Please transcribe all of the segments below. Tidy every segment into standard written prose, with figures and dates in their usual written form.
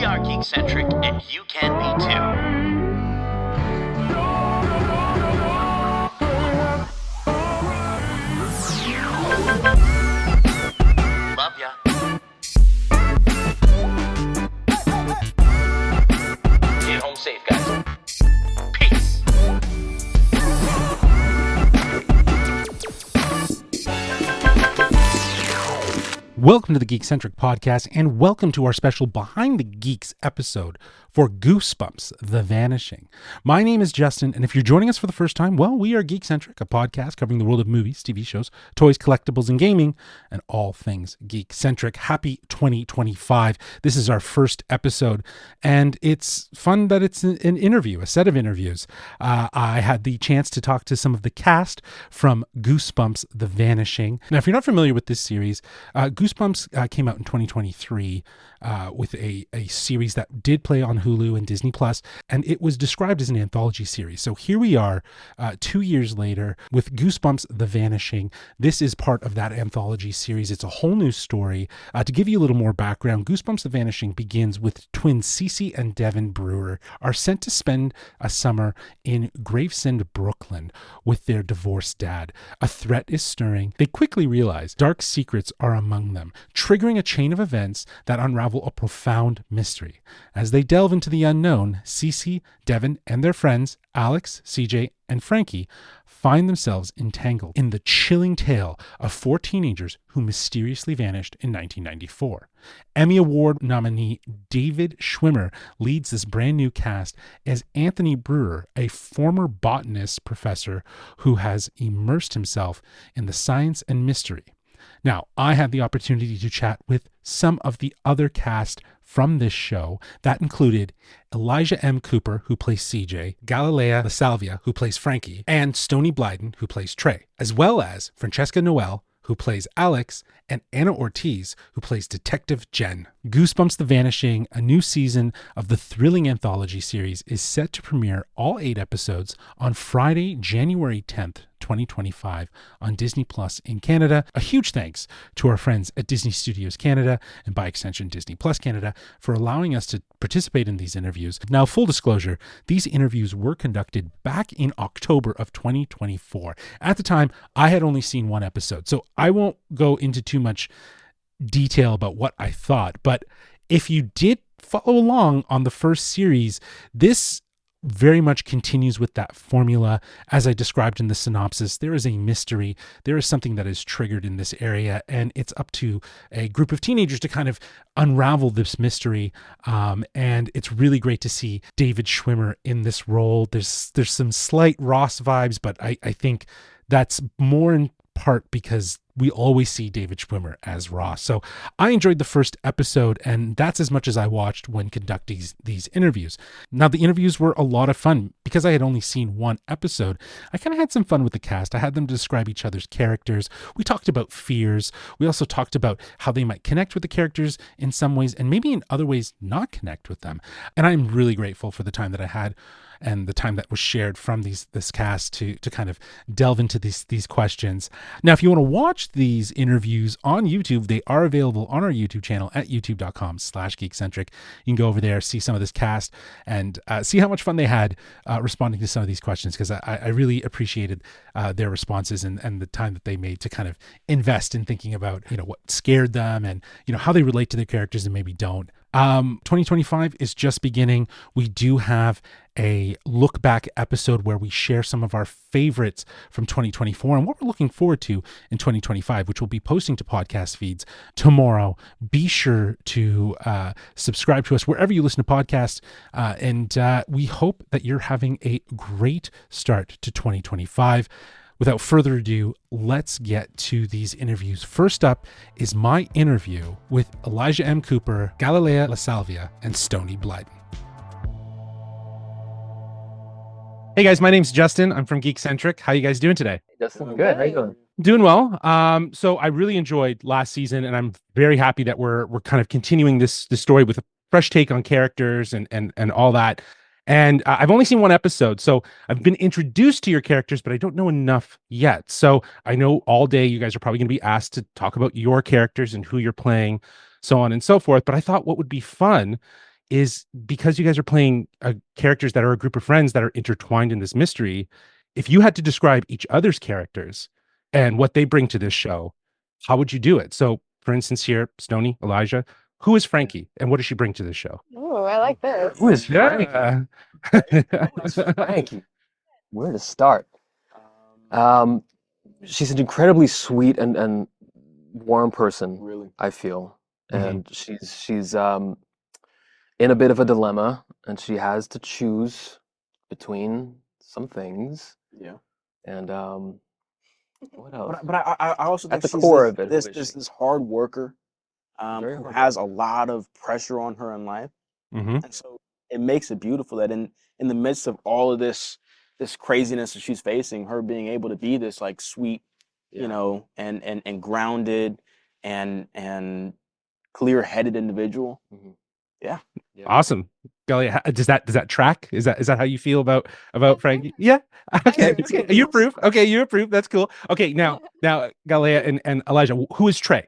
are Geekcentric, and you can be too. Love ya. Get home safe, guys. Peace. Welcome to the Geekcentric podcast, and welcome to our special Behind the Geeks episode for Goosebumps, The Vanishing. My name is Justin, and if you're joining us for the first time, well, we are Geekcentric, a podcast covering the world of movies, TV shows, toys, collectibles, and gaming, and all things geek-centric. Happy 2025. This is our first episode, and it's fun that it's an interview, a set of interviews. I had the chance to talk to some of the cast from Goosebumps, The Vanishing. Now, if you're not familiar with this series, Goosebumps came out in 2023 with a series that did play on Hulu and Disney Plus, and it was described as an anthology series. So here we are 2 years later with Goosebumps The Vanishing. This is part of that anthology series. It's a whole new story. To give you a little more background, Goosebumps The Vanishing begins with twins Cece and Devin Brewer are sent to spend a summer in Gravesend, Brooklyn with their divorced dad. A threat is stirring. They quickly realize dark secrets are among them, triggering a chain of events that unravel a profound mystery. As they delve into the unknown, Cece, Devin, and their friends, Alex, CJ, and Frankie, find themselves entangled in the chilling tale of four teenagers who mysteriously vanished in 1994. Emmy Award nominee David Schwimmer leads this brand new cast as Anthony Brewer, a former botanist professor who has immersed himself in the science and mystery. Now, I had the opportunity to chat with some of the other cast from this show. That included Elijah M. Cooper, who plays CJ, Galilea La Salvia, who plays Frankie, and Stony Blyden, who plays Trey, as well as Francesca Noel, who plays Alex, and Anna Ortiz, who plays Detective Jen. Goosebumps The Vanishing, a new season of the thrilling anthology series, is set to premiere all 8 episodes on Friday, January 10th, 2025 on Disney Plus in Canada. A huge thanks to our friends at Disney Studios Canada, and by extension Disney Plus Canada, for allowing us to participate in these interviews. Now, full disclosure, these interviews were conducted back in October of 2024. At the time, I had only seen 1 episode, so I won't go into too much detail about what I thought, but if you did follow along on the first series, this very much continues with that formula. As I described in the synopsis, there is a mystery, there is something that is triggered in this area, and it's up to a group of teenagers to kind of unravel this mystery. And it's really great to see David Schwimmer in this role. There's some slight Ross vibes, but I think that's more in part because we always see David Schwimmer as Ross. So I enjoyed the first episode, and that's as much as I watched when conducting these interviews. Now, the interviews were a lot of fun. Because I had only seen 1 episode, I kind of had some fun with the cast. I had them describe each other's characters. We talked about fears. We also talked about how they might connect with the characters in some ways, and maybe in other ways not connect with them. And I'm really grateful for the time that I had and the time that was shared from this cast to kind of delve into these questions. Now, if you want to watch these interviews on YouTube, they are available on our YouTube channel at youtube.com/geekcentric. You can go over there, see some of this cast, and see how much fun they had responding to some of these questions, because I really appreciated their responses and the time that they made to kind of invest in thinking about, what scared them and, how they relate to their characters and maybe don't. 2025 is just beginning. We do have a look back episode where we share some of our favorites from 2024 and what we're looking forward to in 2025, which we'll be posting to podcast feeds tomorrow. Be sure to subscribe to us wherever you listen to podcasts, and we hope that you're having a great start to 2025. Without further ado, let's get to these interviews. First up is my interview with Elijah M. Cooper, Galilea La Salvia, and Stony Blyden. Hey guys, my name's Justin. I'm from Geekcentric. How you guys doing today? Justin, good. How you doing? Doing well. So I really enjoyed last season, and I'm very happy that we're kind of continuing this story with a fresh take on characters and all that. And I've only seen 1 episode, so I've been introduced to your characters, but I don't know enough yet. So I know all day you guys are probably going to be asked to talk about your characters and who you're playing, so on and so forth. But I thought what would be fun is because you guys are playing characters that are a group of friends that are intertwined in this mystery. If you had to describe each other's characters and what they bring to this show, how would you do it? So, for instance, here, Stony, Elijah, who is Frankie and what does she bring to this show? Ooh, I like this. Who is Frankie? Yeah. Who is Frankie? Where to start? Um, she's an incredibly sweet and warm person, Really? I feel. Mhm. And she's in a bit of a dilemma, and she has to choose between some things. Yeah. And what else? But I also At think the she's core of it, who this is this she? this hard worker Very who hard has a lot of pressure on her in life, Mhm. and so it makes it beautiful that in the midst of all of this craziness that she's facing, her being able to be this like sweet, Yeah. and grounded and clear-headed individual. Mhm. Yeah. Yeah. Awesome. Galilea, does that track? Is that how you feel about Frankie? Yeah. Okay. do. Okay. You approve. Okay, you approve. That's cool. Okay, now Galilea and Elijah, who is Trey?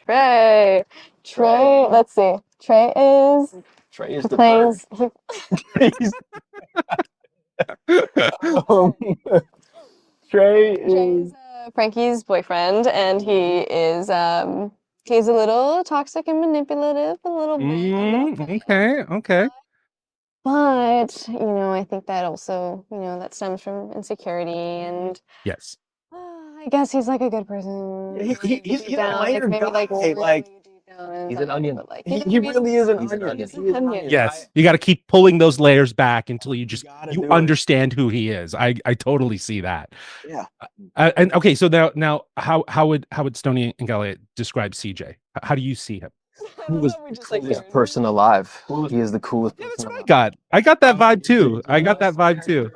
Trey. Trey, let's see. Trey is Trey is the plays He's, um, Trey Trey is is Frankie's boyfriend, and he's a little toxic and manipulative, a little bit. I'm not saying. Okay. But, I think that also, that stems from insecurity and Yes. I guess he's like a good person. Yeah, he's Deep a down, layered maybe like guy, really like, deep down he's an inside, onion. but like He really is an he's onion. He's He an is an onion. onion. Yes. You got to keep pulling those layers back until you gotta you do it. understand who he is. I totally see that. Yeah. And okay, so now how would Stony and Galilea describe CJ? How do you see him? Coolest, We just like coolest hearing- person alive. He is the coolest Yeah, that's person what I alive. got. I got that vibe too. I got that vibe too.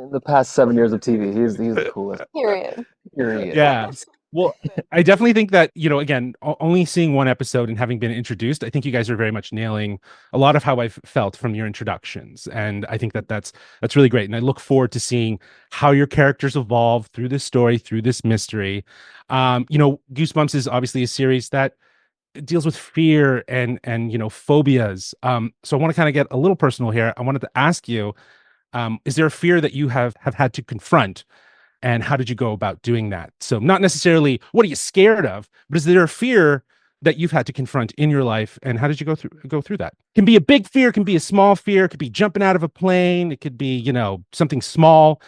In the past 7 years of TV, he's the coolest. Period. Period. Yeah. Well, I definitely think that, again, only seeing one episode and having been introduced, I think you guys are very much nailing a lot of how I've felt from your introductions. And I think that that's really great. And I look forward to seeing how your characters evolve through this story, through this mystery. Goosebumps is obviously a series that deals with fear and phobias. So I want to kind of get a little personal here. I wanted to ask you, is there a fear that you have had to confront? And how did you go about doing that? So not necessarily what are you scared of, but is there a fear that you've had to confront in your life? And how did you go through that? Can be a big fear, can be a small fear, it could be jumping out of a plane, it could be, something small,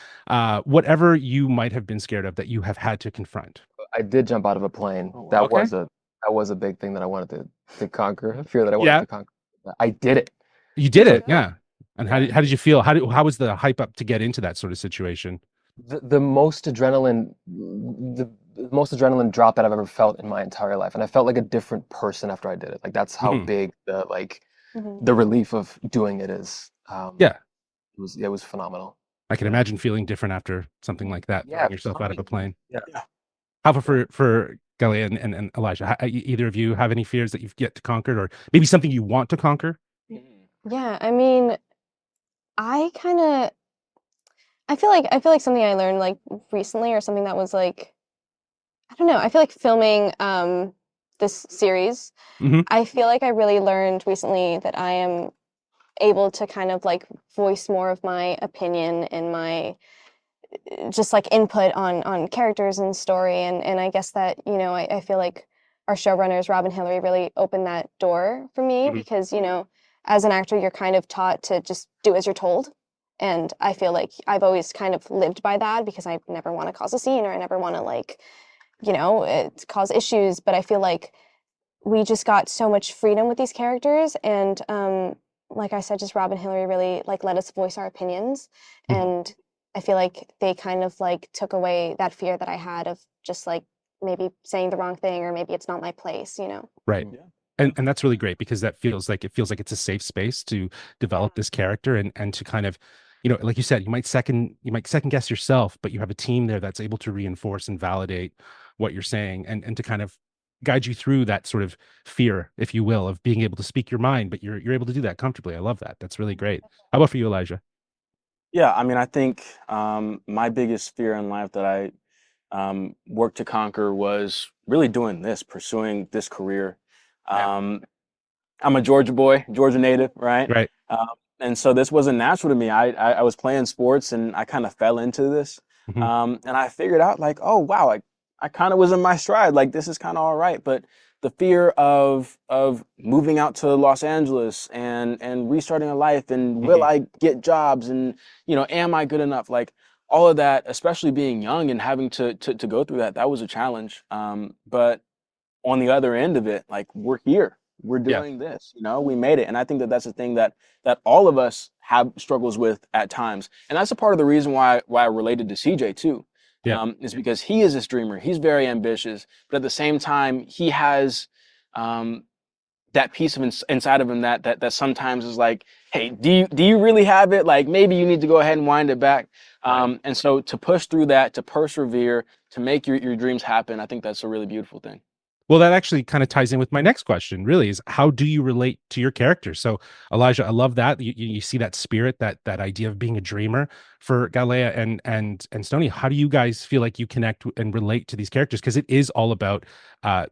whatever you might have been scared of that you have had to confront. I did jump out of a plane. Oh, wow. That Okay. was a big thing that I wanted to conquer. A fear that I wanted Yeah. to conquer. I did it. You did it, Yeah. yeah. And how did you feel? How was the hype up to get into that sort of situation? The most adrenaline drop that I've ever felt in my entire life, and I felt like a different person after I did it. Like that's how Mhm. big Mhm. the relief of doing it is. Yeah. It was phenomenal. I can imagine feeling different after something like that, Yeah, throwing yourself out of a fine. plane. Yeah. How about for Galilea and Elijah? Either of you have any fears that you've yet to conquer, or maybe something you want to conquer? Yeah, I mean, I feel like something I learned like recently or something that was like I don't know. I feel like filming this series, Mhm. I feel like I really learned recently that I am able to kind of like voice more of my opinion and my just like input on characters and story and I guess that, I feel like our showrunners, Rob and Hillary, really opened that door for me Mhm. because, as an actor, you're kind of taught to just do as you're told. And I feel like I've always kind of lived by that because I never want to cause a scene or I never want to like, cause issues. But I feel like we just got so much freedom with these characters. And like I said, just Rob and Hillary really like let us voice our opinions. Mhm. And I feel like they kind of like took away that fear that I had of just like maybe saying the wrong thing or maybe it's not my place, Right. Yeah. And that's really great because it feels like it's a safe space to develop this character and to kind of, like you said, you might second guess yourself, but you have a team there that's able to reinforce and validate what you're saying and to kind of guide you through that sort of fear, if you will, of being able to speak your mind, but you're able to do that comfortably. I love that. That's really great. How about for you, Elijah? Yeah, I mean, I think my biggest fear in life that I worked to conquer was really doing this, pursuing this career. Yeah. Um, I'm a Georgia boy, Georgia native, right? Right. Um, and so this wasn't natural to me. I was playing sports and I kind of fell into this. Mhm. And I figured out like, oh wow, I kind of was in my stride. Like this is kind of all right. But the fear of moving out to Los Angeles and restarting a life and will Mhm. I get jobs and am I good enough? Like all of that, especially being young and having to go through that, that was a challenge. But on the other end of it, like we're here, we're Yeah. doing this, we made it. And I think that that's the thing that all of us have struggles with at times. And that's a part of the reason why I related to CJ too, Yeah. is because he is this dreamer. He's very ambitious, but at the same time, he has that piece of inside of him that sometimes is like, hey, do you really have it? Like maybe you need to go ahead and wind it back. Right. And so to push through that, to persevere, to make your dreams happen, I think that's a really beautiful thing. Well, that actually kind of ties in with my next question, really, is how do you relate to your characters? So, Elijah, I love that. You see that spirit, that idea of being a dreamer for Galilea and Stony. How do you guys feel like you connect and relate to these characters? Because it is all about uh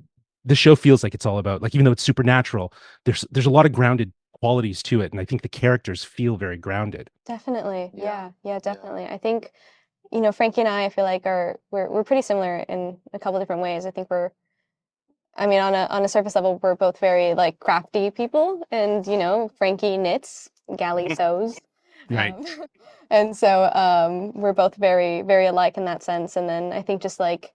the show feels like it's all about, like, even though it's supernatural, there's a lot of grounded qualities to it. And I think the characters feel very grounded. Definitely. Yeah. Yeah, definitely. I think, Frankie and I feel like we're pretty similar in a couple different ways. I think on a surface level, we're both very like crafty people, and Frankie knits, Gally sews, Right. um, and so we're both very very alike in that sense. And then I think just like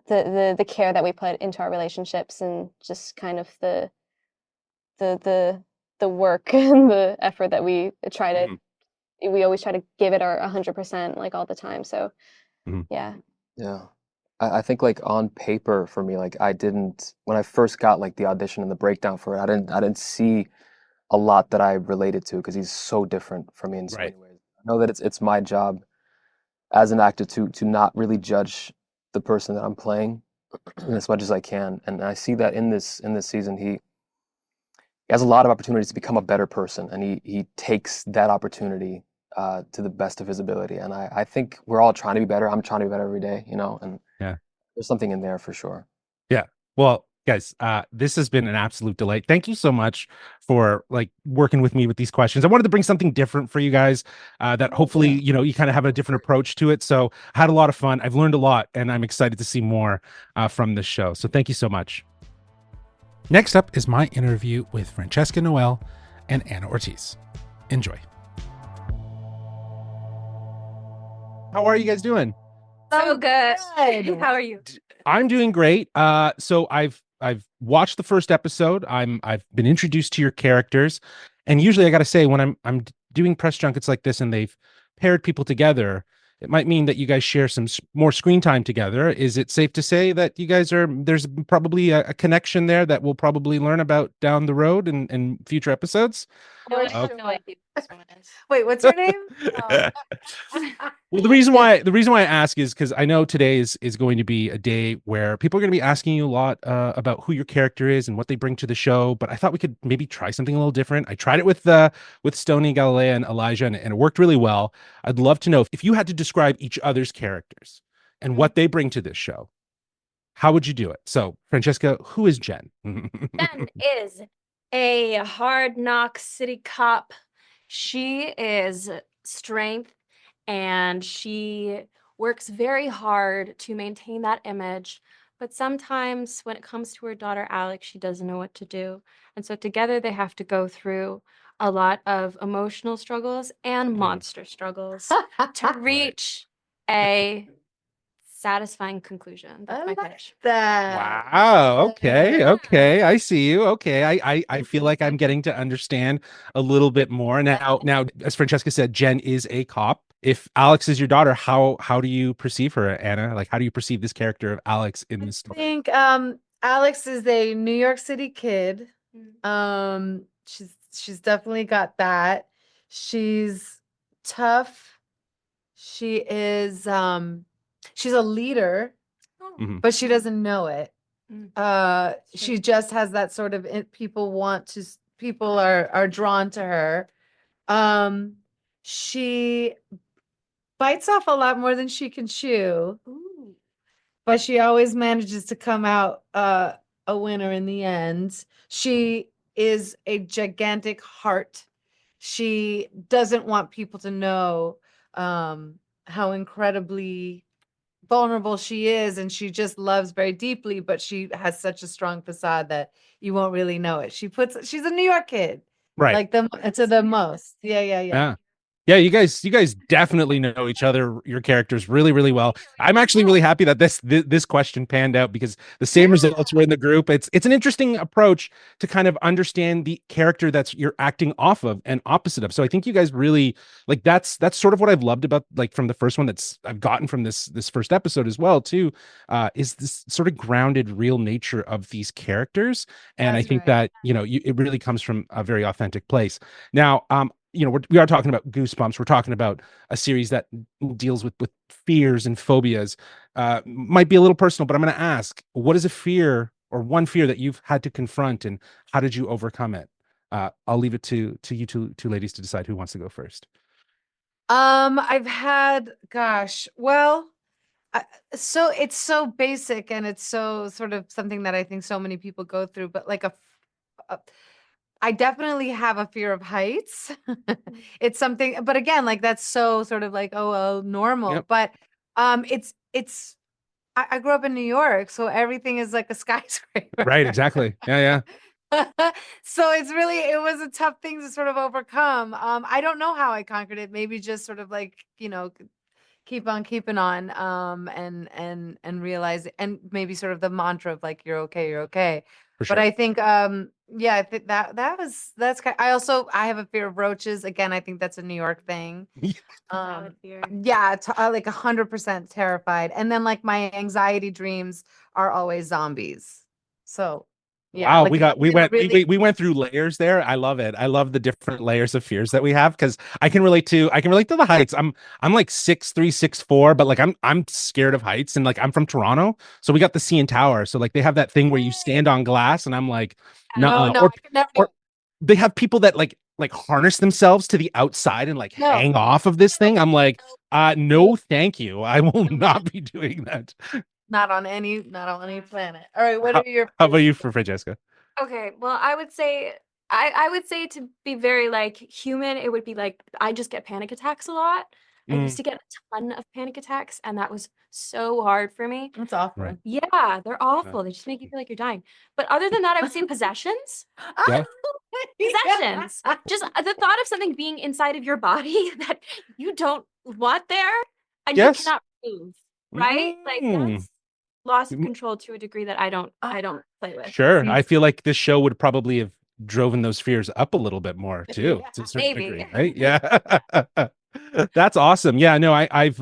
the care that we put into our relationships, and just kind of the work and the effort that we try to Mhm. we always try to give it our 100% like all the time. So Mhm. yeah. Yeah. I think like on paper for me, like I didn't when I first got like the audition and the breakdown for it, I didn't see a lot that I related to because he's so different from me in so Right. many ways. I know that it's my job as an actor to not really judge the person that I'm playing as much as I can. And I see that in this season he has a lot of opportunities to become a better person, and he takes that opportunity to the best of his ability. And I think we're all trying to be better. I'm trying to be better every day, and Yeah. there's something in there for sure. Yeah. Well, guys, this has been an absolute delight. Thank you so much for like working with me with these questions. I wanted to bring something different for you guys, that hopefully, you kind of have a different approach to it. So I had a lot of fun. I've learned a lot, and I'm excited to see more from this show. So thank you so much. Next up is my interview with Francesca Noel and Anna Ortiz. Enjoy. How are you guys doing? So good. How are you? I'm doing great. So I've watched the first episode. I've been introduced to your characters, and usually I got to say when I'm doing press junkets like this and they've paired people together, it might mean that you guys share some more screen time together. Is it safe to say that you guys there's probably a connection there that we'll probably learn about down the road in future episodes? No, I Okay. have no idea who this one is. Wait, what's her name? Well, the reason why I ask is because I know today is going to be a day where people are going to be asking you a lot about who your character is and what they bring to the show. But I thought we could maybe try something a little different. I tried it with Stony, Galilea, and Elijah, and it worked really well. I'd love to know if you had to describe each other's characters and what they bring to this show, how would you do it? So, Francesca, who is Jen? Jen is a hard knock city cop. She is strength, and she works very hard to maintain that image. But sometimes when it comes to her daughter Alex, she doesn't know what to do. And so together they have to go through a lot of emotional struggles and monster struggles to reach a satisfying conclusion. That's my pitch. That. Wow. Okay. I see you. Okay. I feel like I'm getting to understand a little bit more now. As Francesca said, Jen is a cop. If Alex is your daughter, how do you perceive her, Anna? Like, how do you perceive this character of Alex in this I story? think Alex is a New York City kid. Mm. She's definitely got that. She's tough. She is she's a leader, Mhm. but she doesn't know it. Mm. She just has that sort of people are drawn to her. She bites off a lot more than she can chew, Ooh. but she always manages to come out a winner in the end. She is a gigantic heart. She doesn't want people to know how incredibly vulnerable she is, and she just loves very deeply, but she has such a strong facade that you won't really know it. She's a New York kid, Right. like to the most. Yeah. Yeah. Yeah, you guys definitely know each other, your characters really, really well. I'm actually really happy that this question panned out because the same results were in the group. It's an interesting approach to kind of understand the character that's you're acting off of and opposite of. So I think you guys really like that's sort of what I've loved about like from the first one that's I've gotten from this first episode as well too, is this sort of grounded real nature of these characters. And I That's think right. that, it really comes from a very authentic place. Now, we are talking about Goosebumps. We're talking about a series that deals with fears and phobias. Might be a little personal, but I'm going to ask, what is a fear or one fear that you've had to confront, and how did you overcome it? I'll leave it to you two ladies to decide who wants to go first. I've had, gosh, well, so it's so basic and it's so sort of something that I think so many people go through, but like I definitely have a fear of heights. It's something, but again, like that's so sort of like, oh, well, normal. Yep. But it's I grew up in New York, so everything is like a skyscraper. Right. Exactly. Yeah. So it was a tough thing to sort of overcome. I don't know how I conquered it. Maybe just sort of like, keep on keeping on, and realize, and maybe sort of the mantra of like, you're okay. For But sure. I think, yeah, I think that's kind. I have a fear of roaches. Again, I think that's a New York thing. Valid fear. Yeah, like 100% terrified. And then like my anxiety dreams are always zombies. So yeah, Wow, like we went through layers there. I love it. I love the different layers of fears that we have because I can relate to the heights. I'm like 6'3", 6'4", but like I'm scared of heights, and like I'm from Toronto, so we got the CN Tower. So like they have that thing where you stand on glass, and I'm like, no, no. I could never do Or they have people that like harness themselves to the outside and like No. hang off of this thing. I'm like, no, thank you. I will not be doing that. not on any planet. All right, what How, are your how about you, for Francesca? Okay, well, I would say to be very like human, it would be like I just get panic attacks a lot. I Mm, used to get a ton of panic attacks, and that was so hard for me. That's awful. right. Yeah, they're awful. They just make you feel like you're dying. But other than that, I would say possessions. Yeah. Possessions. Just the thought of something being inside of your body that you don't want there and you Yes. cannot move, right? Like that's loss of Mm. control to a degree that I don't play with. Sure. I feel like this show would probably have driven those fears up a little bit more too, Yeah, to a certain maybe. degree, right? Yeah. That's awesome. Yeah, no, I've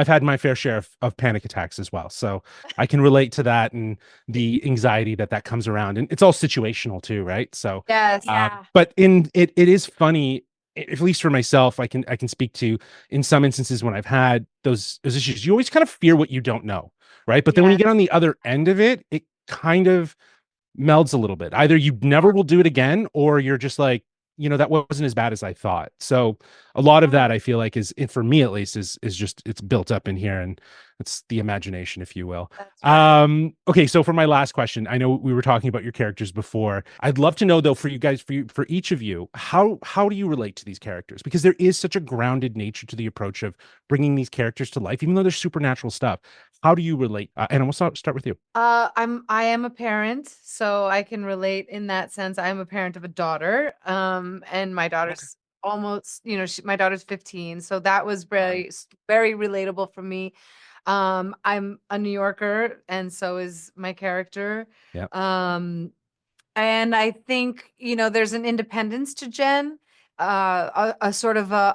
had my fair share of panic attacks as well. So I can relate to that and the anxiety that comes around. And it's all situational too, right? So Yes. Yeah. but it is funny, at least for myself, I can speak to in some instances when I've had those issues, you always kind of fear what you don't know, right? But then when you Yes. get on the other end of it, it kind of melds a little bit. Either you never will do it again, or you're just like, that wasn't as bad as I thought. So a lot of that I feel like for me at least is just it's built up in here, and it's the imagination, if you will. That's right. Okay, so for my last question, I know we were talking about your characters before. I'd love to know though, for you guys, for each of you, how do you relate to these characters? Because there is such a grounded nature to the approach of bringing these characters to life, even though there's supernatural stuff. How do you relate? And we'll start with you. I am a parent, so I can relate in that sense. I'm a parent of a daughter, and my daughter's almost, my daughter's 15, so that was very relatable for me. I'm a New Yorker, and so is my character. Yeah. And I think, there's an independence to Jen, a sort of a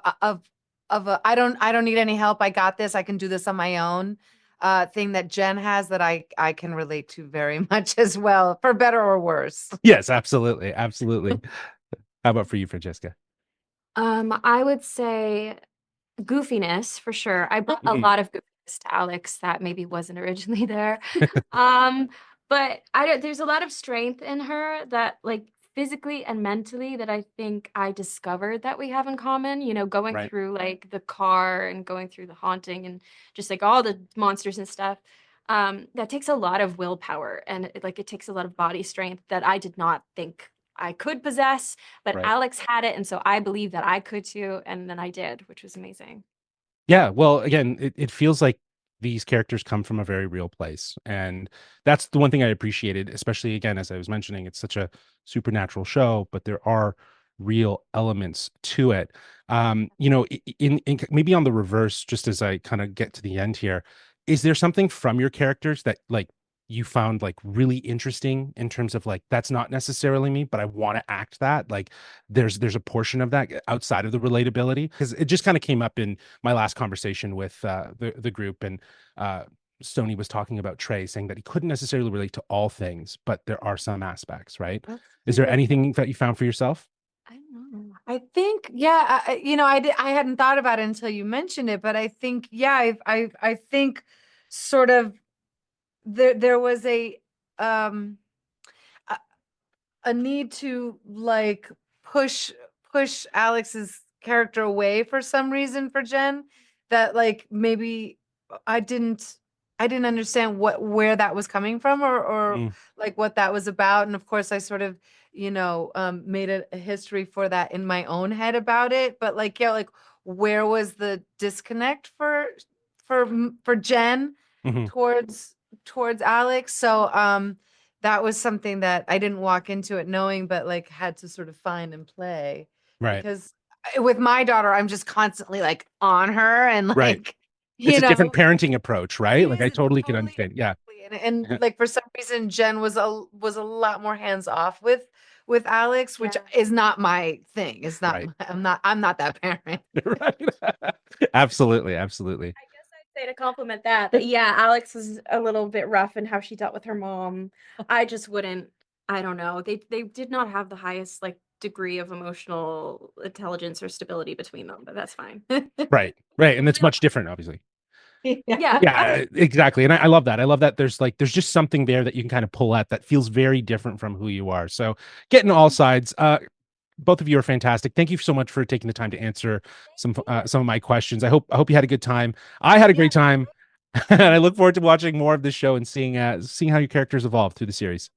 I don't need any help. I got this. I can do this on my own. Thing that Jen has that I can relate to very much as well, for better or worse. Yes, absolutely. Absolutely. How about for you, Francesca? I would say goofiness for sure. I brought a lot of goofiness to Alex that maybe wasn't originally there. But there's a lot of strength in her that like physically and mentally that I think I discovered that we have in common, going Right. through like the car and going through the haunting and just like all the monsters and stuff. That takes a lot of willpower, and it takes a lot of body strength that I did not think I could possess, but Right. Alex had it, and so I believed that I could too, and then I did, which was amazing. Yeah, well, again, it feels like these characters come from a very real place. And that's the one thing I appreciated, especially again, as I was mentioning, it's such a supernatural show, but there are real elements to it. In maybe on the reverse, just as I kind of get to the end here, is there something from your characters that like you found like really interesting in terms of like that's not necessarily me, but I want to act that? Like there's a portion of that outside of the relatability, because it just kind of came up in my last conversation with the group, and Stony was talking about Trey, saying that he couldn't necessarily relate to all things, but there are some aspects, right? Is there anything that you found for yourself? I don't know. I think, yeah, I hadn't thought about it until you mentioned it, but I think, yeah, I think sort of there was um a, a need to like push Alex's character away for some reason for Jen, that like maybe I didn't I didn't understand where that was coming from, or Mm, like what that was about. And of course I sort of, made a history for that in my own head about it. But like, yeah, like where was the disconnect for Jen mhm, towards Alex? So that was something that I didn't walk into it knowing, but like had to sort of find and play, right, because with my daughter, I'm just constantly like on her and right. like, It's you a different know, parenting approach, right? it Like I is totally can totally understand. Yeah. exactly. And like for some reason, Jen was a lot more hands off with Alex, which Yeah. is not my thing. It's not, Right. I'm not that parent. Right. Absolutely, absolutely. I guess I'd say to compliment that yeah, Alex was a little bit rough in how she dealt with her mom. I just wouldn't, I don't know. They did not have the highest like degree of emotional intelligence or stability between them, but that's fine. Right, right, and it's much different, obviously. Yeah. Yeah, exactly, and I love that. I love that there's just something there that you can kind of pull at that feels very different from who you are. So, getting all sides. Both of you are fantastic. Thank you so much for taking the time to answer some of my questions. I hope you had a good time. I had a Yeah. great time, and I look forward to watching more of this show and seeing how your characters evolve through the series.